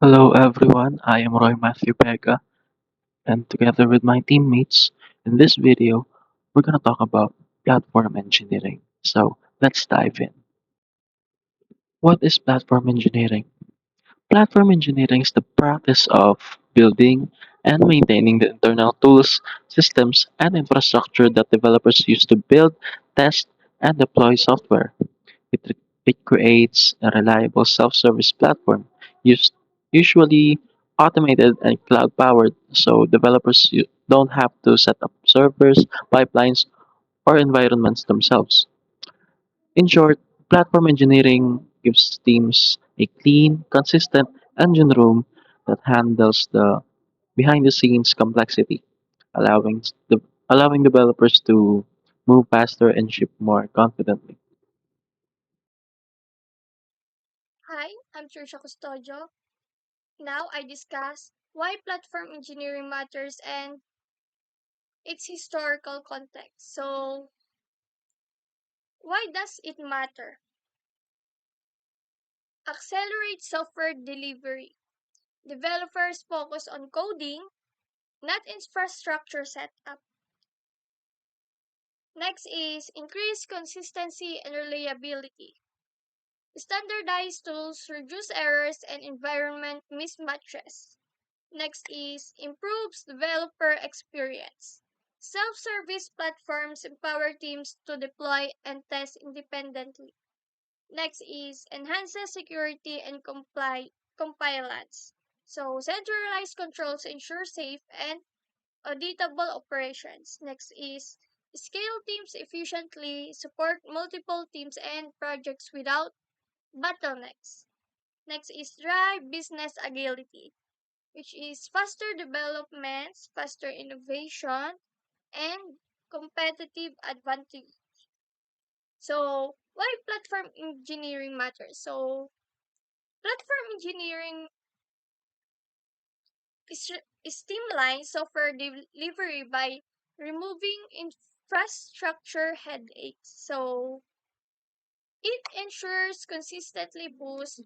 Hello everyone, I am Roy Matthew Pega, and together with my teammates, in this video, we're going to talk about platform engineering. So let's dive in. What is platform engineering? Platform engineering is the practice of building and maintaining the internal tools, systems, and infrastructure that developers use to build, test, and deploy software. It creates a reliable self-service platform, used, usually automated and cloud-powered, so developers don't have to set up servers, pipelines, or environments themselves. In short, platform engineering gives teams a clean, consistent engine room that handles the behind-the-scenes complexity, allowing allowing developers to move faster and ship more confidently. Hi, I'm Trisha Custodio. Now I discuss why platform engineering matters and its historical context. So, why does it matter? Accelerate software delivery. Developers focus on coding, not infrastructure setup. Next is increase consistency and reliability. Standardized tools reduce errors and environment mismatches. Next is improves developer experience. Self-service platforms empower teams to deploy and test independently. Next is enhances security and compliance. So centralized controls ensure safe and auditable operations. Next is scale teams efficiently, support multiple teams and projects without bottlenecks. Next is drive business agility, which is faster developments, faster innovation, and competitive advantage. So, why platform engineering matters? So, platform engineering is streamlines software delivery by removing infrastructure headaches. So, it ensures consistently boosts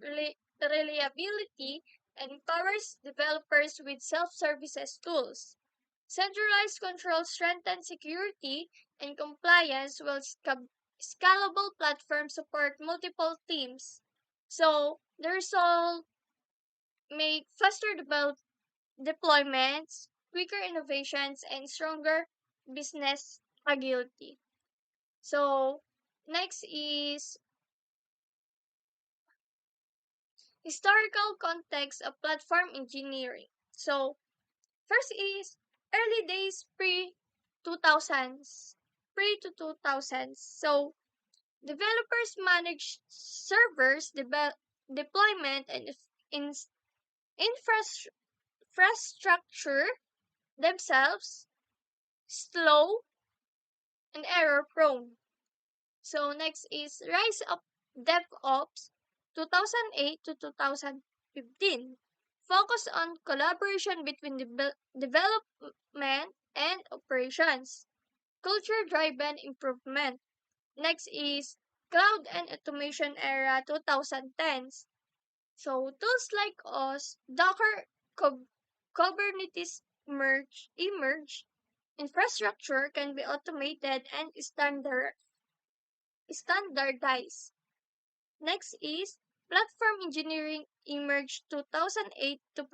reliability and empowers developers with self-services tools. Centralized control strengthens security and compliance while scalable platforms support multiple teams. So the result make faster deployments, quicker innovations, and stronger business agility. So next is historical context of platform engineering. So first is early days pre 2000s, pre to 2000s. So developers manage servers, deployment, and in- infras- infrastructure themselves, slow and error prone. So next is rise of DevOps 2008 to 2015. Focus on collaboration between development and operations. Culture driven improvement. Next is cloud and automation era 2010s. So tools like OS, Docker, Kubernetes emerge. Infrastructure can be automated and standardized. Next is platform engineering emerged 2008 to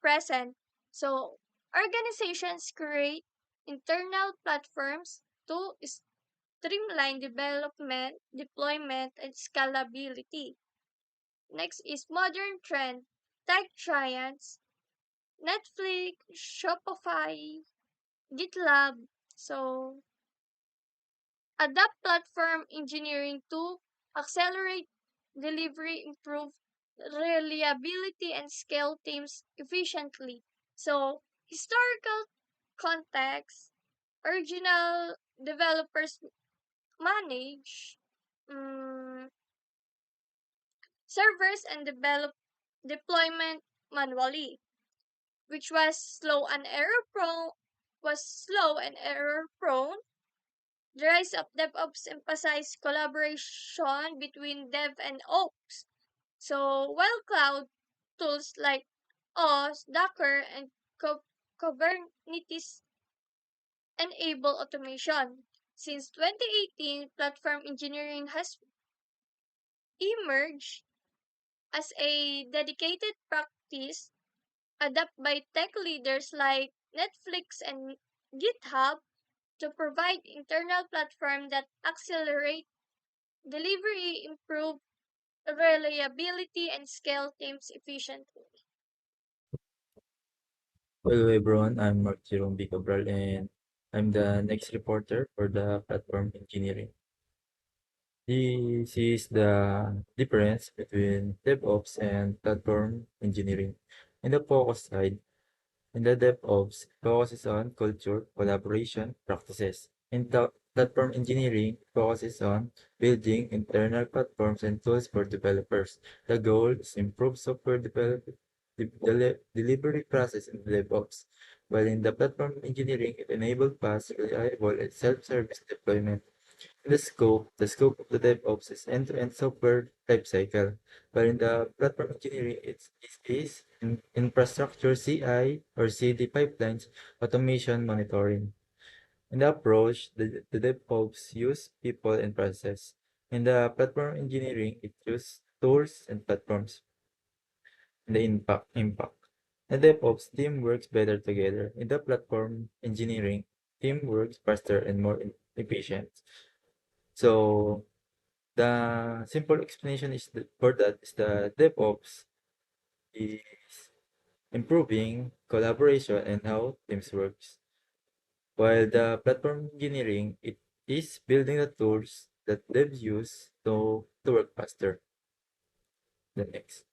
present. So organizations create internal platforms to streamline development, deployment, and scalability. Next is modern trend, tech giants, Netflix, Shopify, GitLab. So adapt platform engineering to accelerate delivery, improve reliability, and scale teams efficiently. So, historical context, original developers manage servers and develop deployment manually, which was slow and error prone. The rise of DevOps emphasized collaboration between dev and ops. So while cloud tools like OS, Docker, and Kubernetes enable automation. Since 2018, platform engineering has emerged as a dedicated practice adopted by tech leaders like Netflix and GitHub to provide internal platform that accelerate delivery, improve reliability, and scale teams efficiently. Hello everyone, I'm Mark Jerome B. Cabral and I'm the next reporter for the platform engineering. This is the difference between DevOps and platform engineering. In the focus side, in the DevOps, focuses on culture, collaboration, practices. In the platform engineering, focuses on building internal platforms and tools for developers. The goal is improve software delivery process in DevOps. While in the platform engineering, it enables fast, reliable, and self-service deployment. The scope of the DevOps is end-to-end software lifecycle, while in the platform engineering, it is infrastructure CI or CD pipelines, automation monitoring. In the approach, the DevOps use people and process. In the platform engineering, it uses tools and platforms. In the impact. The DevOps team works better together. In the platform engineering, team works faster and more efficient. So the simple explanation for that is the DevOps is improving collaboration and how teams works. While the platform engineering, it is building the tools that devs use to work faster. The next.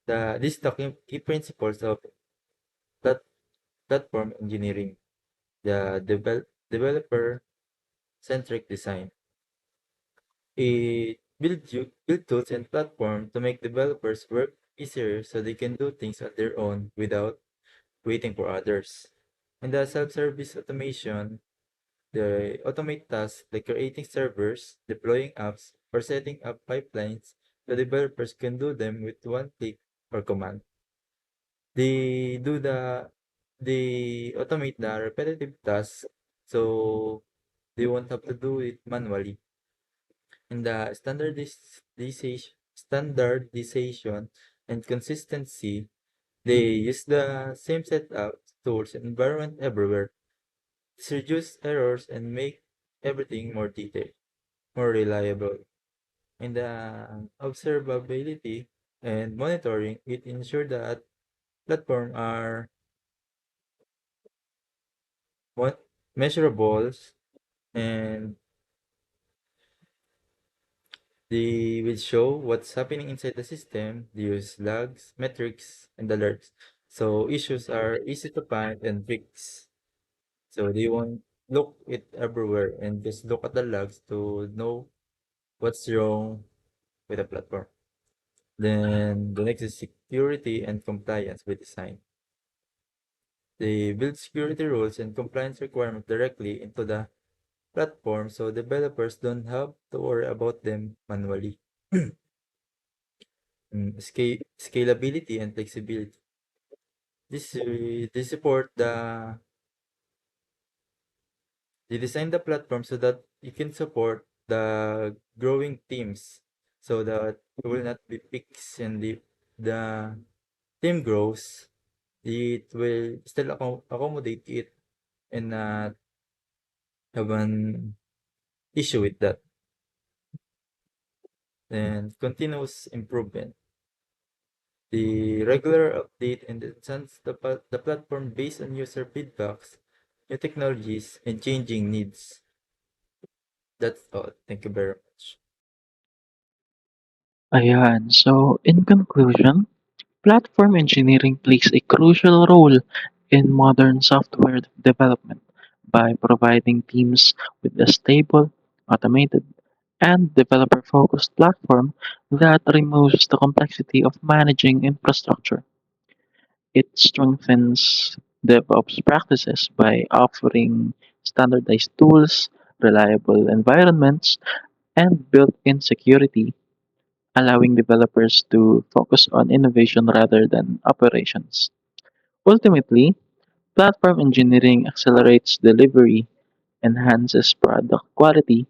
These the key principles of plat, platform engineering. The developer-centric design. It build tools and platform to make developers work easier so they can do things on their own without waiting for others. In the self-service automation, they automate tasks like creating servers, deploying apps, or setting up pipelines so developers can do them with one click or command. They do they automate the repetitive tasks so they won't have to do it manually. In the standardization and consistency, they use the same setup, tools, and environment everywhere. This reduces errors and make everything more detailed, more reliable. In the observability and monitoring, it ensures that platforms are measurables and they will show what's happening inside the system. They use logs, metrics, and alerts. So issues are easy to find and fix. So they won't look it everywhere and just look at the logs to know what's wrong with the platform. Then the next is security and compliance by design. They build security rules and compliance requirements directly into the platform so developers don't have to worry about them manually. Scalability and flexibility. They support they design the platform so that you can support the growing teams so that it will not be peaks and the team grows, it will still accommodate it and not have an issue with that. And continuous improvement. The regular update and enhance the platform based on user feedbacks, new technologies, and changing needs. That's all. Thank you very much. Ayan, so in conclusion, platform engineering plays a crucial role in modern software development by providing teams with a stable, automated, and developer focused platform that removes the complexity of managing infrastructure. It strengthens DevOps practices by offering standardized tools, reliable environments, and built in security, allowing developers to focus on innovation rather than operations. Ultimately, platform engineering accelerates delivery, enhances product quality,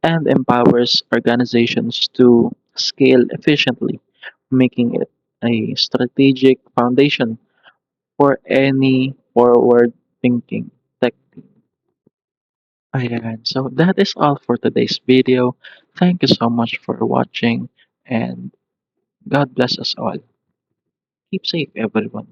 and empowers organizations to scale efficiently, making it a strategic foundation for any forward-thinking tech team. Ayan, so that is all for today's video. Thank you so much for watching and God bless us all. Keep safe, everyone.